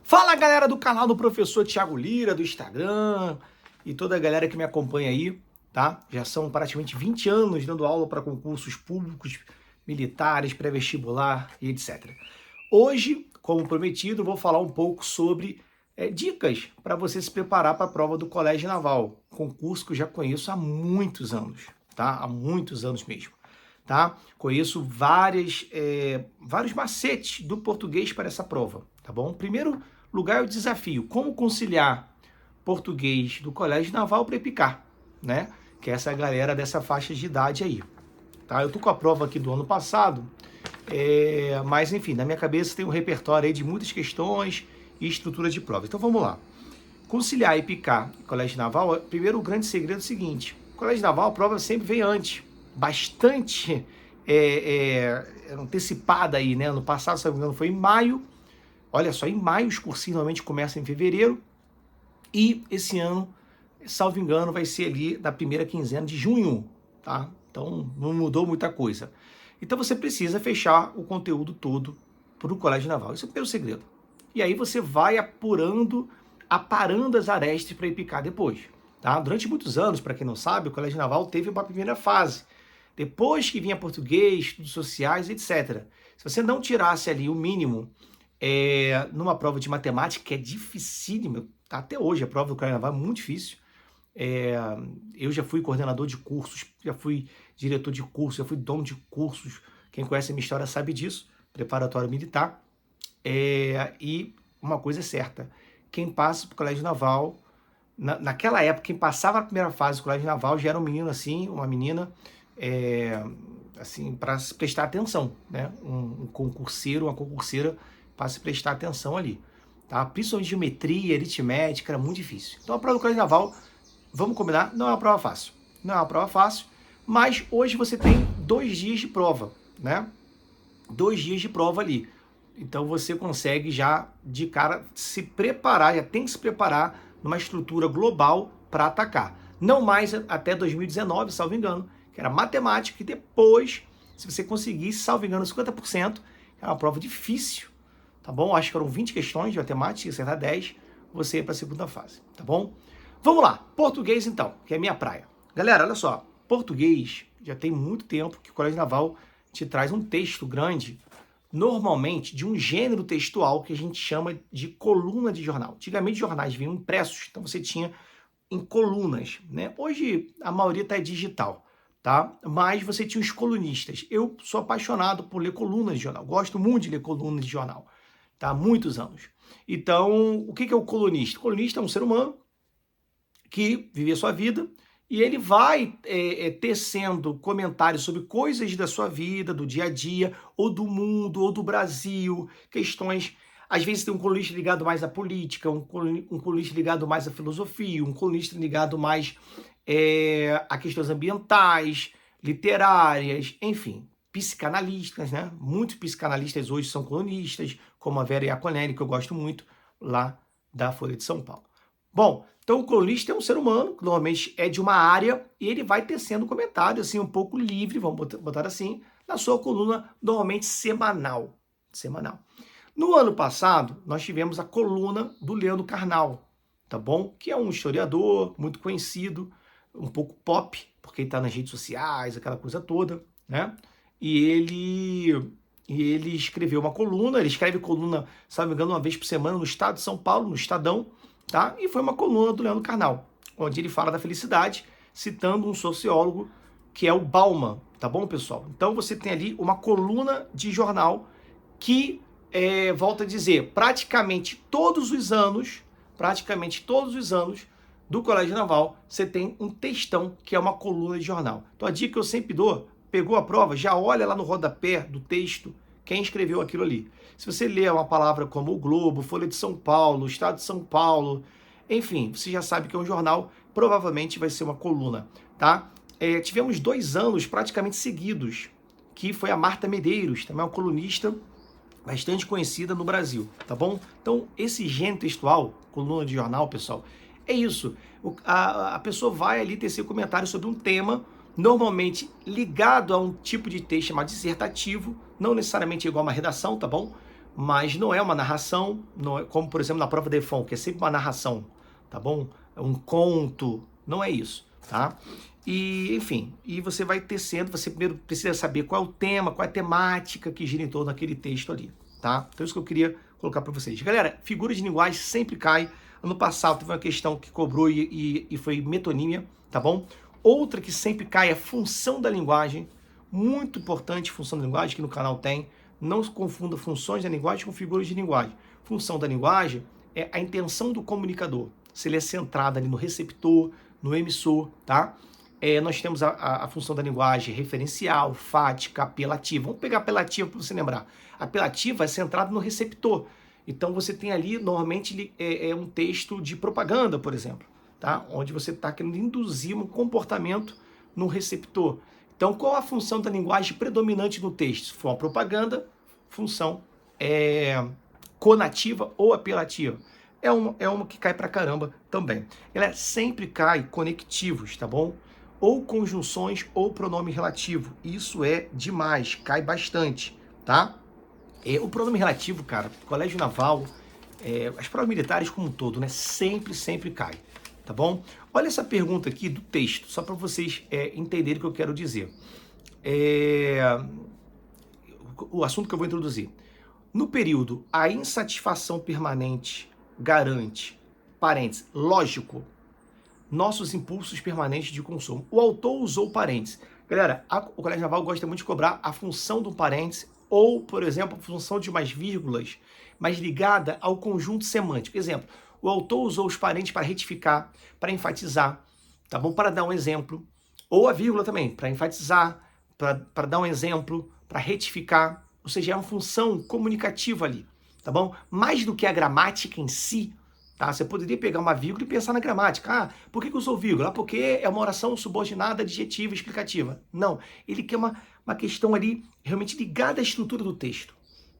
Fala, galera do canal do Professor Thiago Lira, do Instagram e toda a galera que me acompanha aí, tá? Já são praticamente 20 anos dando aula para concursos públicos, militares, pré-vestibular e etc. Hoje, como prometido, vou falar um pouco sobre dicas para você se preparar para a prova do Colégio Naval, concurso que eu já conheço há muitos anos, tá? Há muitos anos mesmo. Tá? Conheço vários macetes do português para essa prova, tá bom? Primeiro lugar é o desafio, como conciliar português do Colégio Naval para EPICAR, né? Que é essa galera dessa faixa de idade aí, tá? Eu tô com a prova aqui do ano passado, mas enfim, na minha cabeça tem um repertório aí de muitas questões e estrutura de prova. Então vamos lá. Conciliar EPICAR e Colégio Naval, primeiro o grande segredo é o seguinte, o Colégio Naval a prova sempre vem antes, bastante antecipada aí, né? Ano passado, se não me engano, foi em maio. Olha só, em maio os cursinhos normalmente começam em fevereiro. E esse ano, salvo engano, vai ser ali na primeira quinzena de junho, tá? Então não mudou muita coisa. Então você precisa fechar o conteúdo todo para o Colégio Naval. Esse é o primeiro segredo. E aí você vai aparando as arestas para EPICAR depois. Tá? Durante muitos anos, para quem não sabe, o Colégio Naval teve uma primeira fase. Depois que vinha português, estudos sociais, etc. Se você não tirasse ali o mínimo numa prova de matemática, que é dificílimo, tá? Até hoje a prova do Colégio Naval é muito difícil. Eu já fui coordenador de cursos, já fui diretor de cursos, já fui dono de cursos. Quem conhece a minha história sabe disso, preparatório militar. E uma coisa é certa, quem passa para o Colégio Naval, naquela época, quem passava a primeira fase do Colégio Naval já era um menino assim, uma menina, assim, para se prestar atenção, né? Um concurseiro, uma concurseira, para se prestar atenção ali, tá? Principalmente geometria, aritmética, era muito difícil. Então a prova do Colégio Naval, vamos combinar, não é uma prova fácil. Não é uma prova fácil, mas hoje você tem 2 dias de prova, né? 2 dias de prova ali. Então você consegue já, de cara, se preparar, já tem que se preparar numa estrutura global para atacar. Não mais até 2019, salvo engano, que era matemática, e depois, se você conseguisse, salvo engano, 50%, era uma prova difícil, tá bom? Acho que eram 20 questões de matemática, acertar 10, você ia para a segunda fase, tá bom? Vamos lá, português então, que é minha praia. Galera, olha só, português, já tem muito tempo que o Colégio Naval te traz um texto grande, normalmente de um gênero textual que a gente chama de coluna de jornal. Antigamente jornais vinham impressos, então você tinha em colunas, né? Hoje a maioria está digital, tá? Mas você tinha os colunistas. Eu sou apaixonado por ler colunas de jornal, gosto muito de ler colunas de jornal, tá? Há muitos anos. Então, o que é o colunista? O colunista é um ser humano que vive a sua vida e ele vai tecendo comentários sobre coisas da sua vida, do dia a dia, ou do mundo, ou do Brasil, questões. Às vezes tem um colunista ligado mais à política, um colunista ligado mais à filosofia, um colunista ligado mais a questões ambientais, literárias, enfim, psicanalistas, né? Muitos psicanalistas hoje são colunistas, como a Vera Iaconelli, que eu gosto muito, lá da Folha de São Paulo. Bom, então o colunista é um ser humano, que normalmente é de uma área, e ele vai tecendo comentários, assim, um pouco livre, vamos botar assim, na sua coluna, normalmente semanal. No ano passado, nós tivemos a coluna do Leandro Carnal, tá bom? Que é um historiador muito conhecido, um pouco pop, porque ele está nas redes sociais, aquela coisa toda, né? E ele escreveu uma coluna, ele escreve coluna, se não me engano, uma vez por semana no Estado de São Paulo, no Estadão, tá? E foi uma coluna do Leandro Carnal, onde ele fala da felicidade, citando um sociólogo que é o Bauman, tá bom, pessoal? Então você tem ali uma coluna de jornal que, volto a dizer, praticamente todos os anos do Colégio Naval, você tem um textão que é uma coluna de jornal. Então a dica que eu sempre dou, pegou a prova, já olha lá no rodapé do texto quem escreveu aquilo ali. Se você ler uma palavra como o Globo, Folha de São Paulo, Estado de São Paulo, enfim, você já sabe que é um jornal, provavelmente vai ser uma coluna, tá? Tivemos 2 anos praticamente seguidos, que foi a Marta Medeiros, também é uma colunista bastante conhecida no Brasil, tá bom? Então, esse gênero textual, coluna de jornal, pessoal, é isso. A pessoa vai ali tecer comentário sobre um tema, normalmente ligado a um tipo de texto chamado dissertativo, não necessariamente igual a uma redação, tá bom? mas não é uma narração, não é, como por exemplo na prova DEFON, que é sempre uma narração, tá bom? É um conto, não é isso, tá? E, enfim, e você vai tecendo, você primeiro precisa saber qual é o tema, qual é a temática que gira em torno daquele texto ali, tá? Então isso que eu queria colocar para vocês. Galera, figura de linguagem sempre cai. Ano passado teve uma questão que cobrou e foi metonímia, tá bom? Outra que sempre cai é função da linguagem, muito importante função da linguagem, que no canal tem. Não se confunda funções da linguagem com figuras de linguagem. Função da linguagem é a intenção do comunicador, se ele é centrado ali no receptor, no emissor, tá? Nós temos a função da linguagem referencial, fática, apelativa. Vamos pegar apelativa para você lembrar. Apelativa é centrado no receptor. Então você tem ali, normalmente, um texto de propaganda, por exemplo, tá? Onde você está querendo induzir um comportamento no receptor. Então, qual a função da linguagem predominante no texto? Se for uma propaganda, função conativa ou apelativa. É uma que cai pra caramba também. Ela sempre cai conectivos, tá bom? Ou conjunções ou pronome relativo. Isso é demais, cai bastante, tá? O pronome relativo, cara, colégio naval, as provas militares como um todo, né? Sempre cai, tá bom? Olha essa pergunta aqui do texto, só para vocês entenderem o que eu quero dizer. O assunto que eu vou introduzir. No período, a insatisfação permanente garante, parênteses, lógico, nossos impulsos permanentes de consumo. O autor usou parênteses. Galera, o Colégio Naval gosta muito de cobrar a função do parênteses ou, por exemplo, a função de umas vírgulas, mas ligada ao conjunto semântico. Exemplo, o autor usou os parênteses para retificar, para enfatizar, tá bom? Para dar um exemplo. Ou a vírgula também, para enfatizar, para dar um exemplo, para retificar. Ou seja, é uma função comunicativa ali, tá bom? Mais do que a gramática em si, tá? Você poderia pegar uma vírgula e pensar na gramática. Ah, por que usou vírgula? Porque é uma oração subordinada, adjetiva, explicativa. Não, ele quer uma questão ali realmente ligada à estrutura do texto,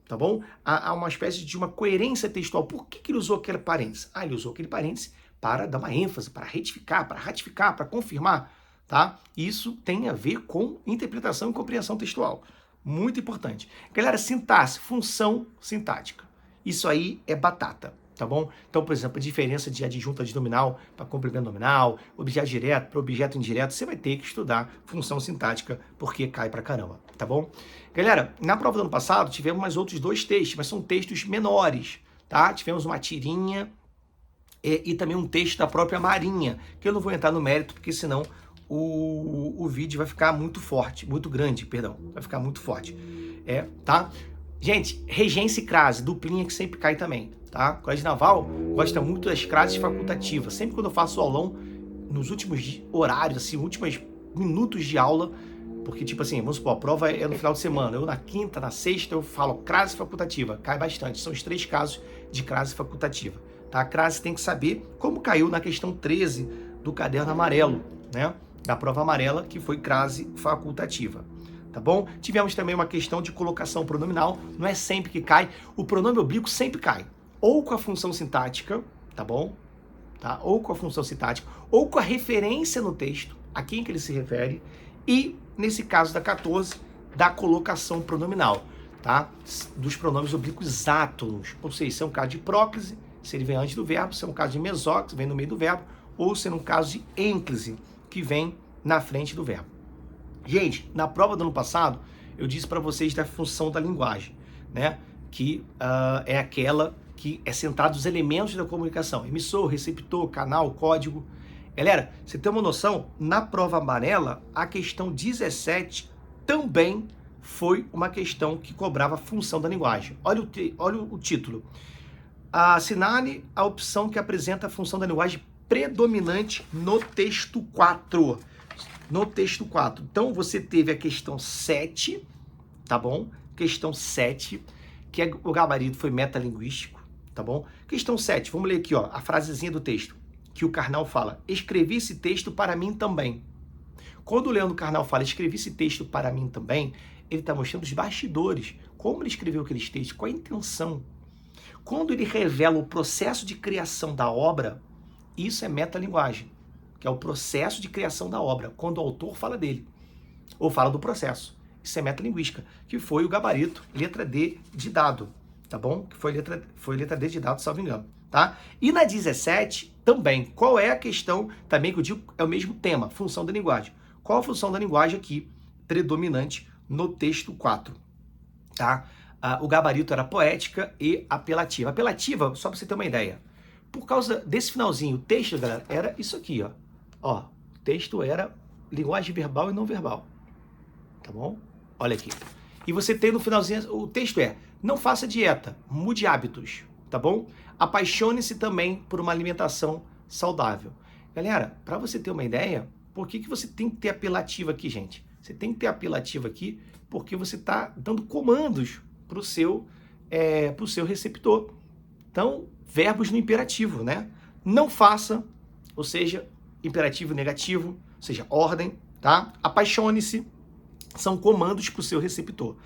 tá bom? Há uma espécie de uma coerência textual. Por que ele usou aquele parênteses? Ah, ele usou aquele parênteses para dar uma ênfase, para retificar, para ratificar, para confirmar, tá? Isso tem a ver com interpretação e compreensão textual. Muito importante. Galera, sintaxe, função sintática. Isso aí é batata, tá bom? Então, por exemplo, a diferença de adjunto adnominal para complemento nominal, objeto direto para objeto indireto, você vai ter que estudar função sintática, porque cai pra caramba, tá bom? Galera, na prova do ano passado, tivemos mais outros 2 textos, mas são textos menores, tá? Tivemos uma tirinha e também um texto da própria Marinha, que eu não vou entrar no mérito, porque senão o vídeo vai ficar muito forte, muito grande, perdão, vai ficar muito forte, tá? Gente, regência e crase, duplinha que sempre cai também, tá? O Colégio Naval gosta muito das crases facultativas, sempre quando eu faço aulão, nos últimos horários, assim, últimos minutos de aula, porque tipo assim, vamos supor, a prova é no final de semana, eu na quinta, na sexta, eu falo crase facultativa, cai bastante, são os 3 casos de crase facultativa, tá? A crase tem que saber como caiu na questão 13 do caderno amarelo, né? Da prova amarela, que foi crase facultativa, tá bom? Tivemos também uma questão de colocação pronominal, não é sempre que cai, o pronome oblíquo sempre cai, ou com a função sintática, tá bom? Tá? Ou com a função sintática, ou com a referência no texto, a quem que ele se refere, e, nesse caso da 14, da colocação pronominal, tá? Dos pronomes oblíquos átonos, ou seja, se é um caso de próclise, se ele vem antes do verbo, se é um caso de mesóclise, vem no meio do verbo, ou se é um caso de ênclise, que vem na frente do verbo. Gente, na prova do ano passado, eu disse para vocês da função da linguagem, né? Que é aquela que é centrada nos elementos da comunicação, emissor, receptor, canal, código. Galera, você tem uma noção, na prova amarela, a questão 17 também foi uma questão que cobrava a função da linguagem. Olha o título. Assinale a opção que apresenta a função da linguagem predominante no texto 4. No texto 4. Então, você teve a questão 7, tá bom? Questão 7, que o gabarito foi metalinguístico, tá bom? Questão 7, vamos ler aqui, ó, a frasezinha do texto, que o Karnal fala, escrevi esse texto para mim também. Quando o Leandro Karnal fala, escrevi esse texto para mim também, ele está mostrando os bastidores, como ele escreveu aqueles textos, qual a intenção. Quando ele revela o processo de criação da obra, isso é metalinguagem, que é o processo de criação da obra, quando o autor fala dele, ou fala do processo. Isso é metalinguística, que foi o gabarito, letra D de dado, tá bom? Que foi letra D de dado, salvo engano, tá? E na 17 também, qual é a questão, também que eu digo, é o mesmo tema, função da linguagem. Qual a função da linguagem aqui predominante no texto 4, tá? O gabarito era poética e apelativa. Apelativa, só para você ter uma ideia, por causa desse finalzinho, o texto, galera, era isso aqui, ó. Ó, o texto era linguagem verbal e não verbal, tá bom? Olha aqui. E você tem no finalzinho, o texto é: não faça dieta, mude hábitos, tá bom? Apaixone-se também por uma alimentação saudável. Galera, para você ter uma ideia, por que você tem que ter apelativo aqui, gente? Você tem que ter apelativo aqui porque você está dando comandos para o seu receptor. Então, verbos no imperativo, né? Não faça, ou seja, imperativo negativo, ou seja, ordem, tá? Apaixone-se, são comandos para o seu receptor.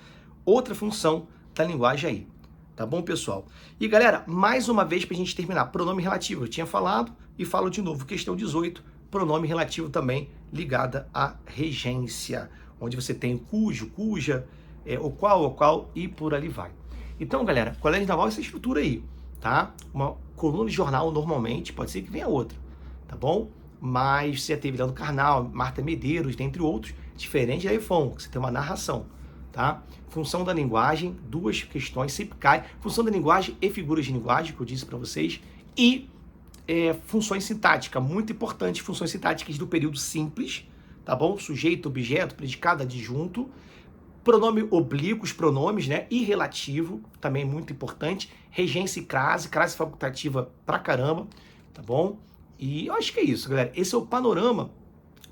Outra função da linguagem aí, tá bom, pessoal? E, galera, mais uma vez para a gente terminar, pronome relativo, eu tinha falado e falo de novo, questão 18, pronome relativo também ligada à regência, onde você tem cujo, cuja, o qual e por ali vai. Então, galera, Colégio Naval é essa estrutura aí, tá? Uma coluna de jornal normalmente, pode ser que venha outra, tá bom? Mas você já teve Leandro Carnal, Marta Medeiros, dentre outros, diferente da iPhone, que você tem uma narração, tá? Função da linguagem, duas questões, sempre cai. Função da linguagem e figuras de linguagem, que eu disse para vocês, e funções sintáticas, muito importante, funções sintáticas do período simples, tá bom? Sujeito, objeto, predicado, adjunto, pronome oblíquo, os pronomes, né? E relativo, também muito importante, regência e crase facultativa pra caramba, tá bom? E eu acho que é isso, galera. Esse é o panorama.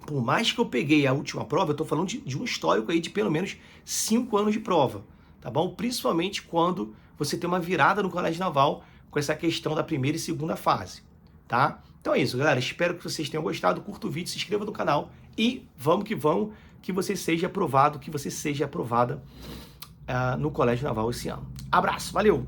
Por mais que eu peguei a última prova, eu tô falando de um histórico aí de pelo menos 5 anos de prova, tá bom? Principalmente quando você tem uma virada no Colégio Naval com essa questão da primeira e segunda fase, tá? Então é isso, galera. Espero que vocês tenham gostado. Curta o vídeo, se inscreva no canal e vamos, que você seja aprovado, que você seja aprovada no Colégio Naval esse ano. Abraço, valeu!